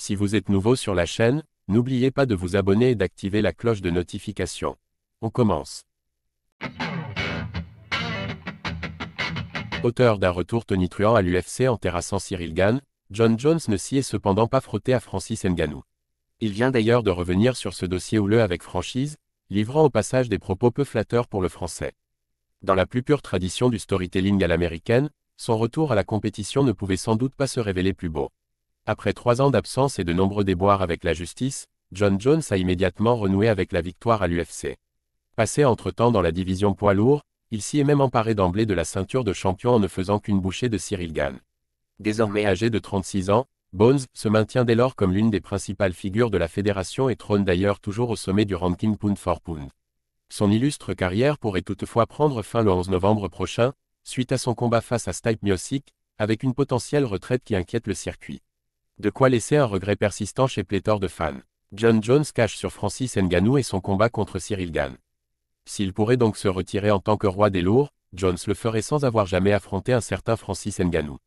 Si vous êtes nouveau sur la chaîne, n'oubliez pas de vous abonner et d'activer la cloche de notification. On commence. Auteur d'un retour tonitruant à l'UFC en terrassant Ciryl Gane, Jon Jones ne s'y est cependant pas frotté à Francis Ngannou. Il vient d'ailleurs de revenir sur ce dossier houleux avec franchise, livrant au passage des propos peu flatteurs pour le Français. Dans la plus pure tradition du storytelling à l'américaine, son retour à la compétition ne pouvait sans doute pas se révéler plus beau. Après 3 ans d'absence et de nombreux déboires avec la justice, Jon Jones a immédiatement renoué avec la victoire à l'UFC. Passé entre-temps dans la division poids lourd, il s'y est même emparé d'emblée de la ceinture de champion en ne faisant qu'une bouchée de Ciryl Gane. Désormais âgé de 36 ans, Bones se maintient dès lors comme l'une des principales figures de la fédération et trône d'ailleurs toujours au sommet du ranking pound for pound. Son illustre carrière pourrait toutefois prendre fin le 11 novembre prochain, suite à son combat face à Stipe Miocic, avec une potentielle retraite qui inquiète le circuit. De quoi laisser un regret persistant chez pléthore de fans. Jon Jones cache sur Francis Ngannou et son combat contre Ciryl Gane. S'il pourrait donc se retirer en tant que roi des lourds, Jones le ferait sans avoir jamais affronté un certain Francis Ngannou.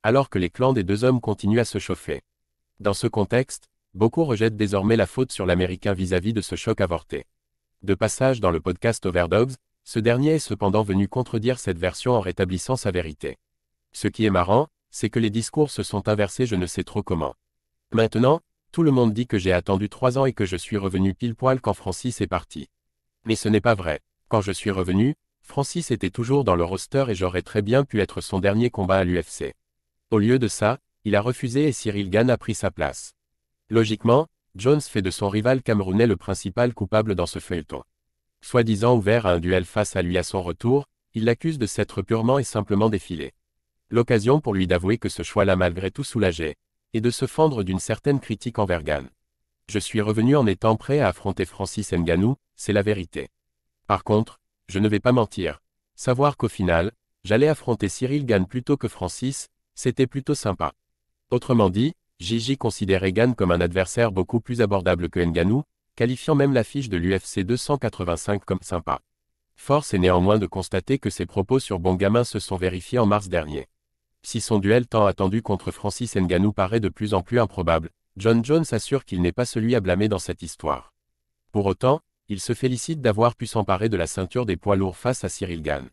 Alors que les clans des deux hommes continuent à se chauffer. Dans ce contexte, beaucoup rejettent désormais la faute sur l'Américain vis-à-vis de ce choc avorté. De passage dans le podcast Overdogs, ce dernier est cependant venu contredire cette version en rétablissant sa vérité. Ce qui est marrant, c'est que les discours se sont inversés je ne sais trop comment. Maintenant, tout le monde dit que j'ai attendu 3 ans et que je suis revenu pile poil quand Francis est parti. Mais ce n'est pas vrai. Quand je suis revenu, Francis était toujours dans le roster et j'aurais très bien pu être son dernier combat à l'UFC. Au lieu de ça, il a refusé et Ciryl Gane a pris sa place. Logiquement, Jones fait de son rival camerounais le principal coupable dans ce feuilleton. Soi-disant ouvert à un duel face à lui à son retour, il l'accuse de s'être purement et simplement défilé. L'occasion pour lui d'avouer que ce choix l'a malgré tout soulagé, et de se fendre d'une certaine critique envers Gane. Je suis revenu en étant prêt à affronter Francis Ngannou, c'est la vérité. Par contre, je ne vais pas mentir. Savoir qu'au final, j'allais affronter Ciryl Gane plutôt que Francis, c'était plutôt sympa. Autrement dit, Gigi considérait Gane comme un adversaire beaucoup plus abordable que Ngannou, qualifiant même l'affiche de l'UFC 285 comme sympa. Force est néanmoins de constater que ses propos sur Bon Gamin se sont vérifiés en mars dernier. Si son duel tant attendu contre Francis Ngannou paraît de plus en plus improbable, Jon Jones assure qu'il n'est pas celui à blâmer dans cette histoire. Pour autant, il se félicite d'avoir pu s'emparer de la ceinture des poids lourds face à Ciryl Gane.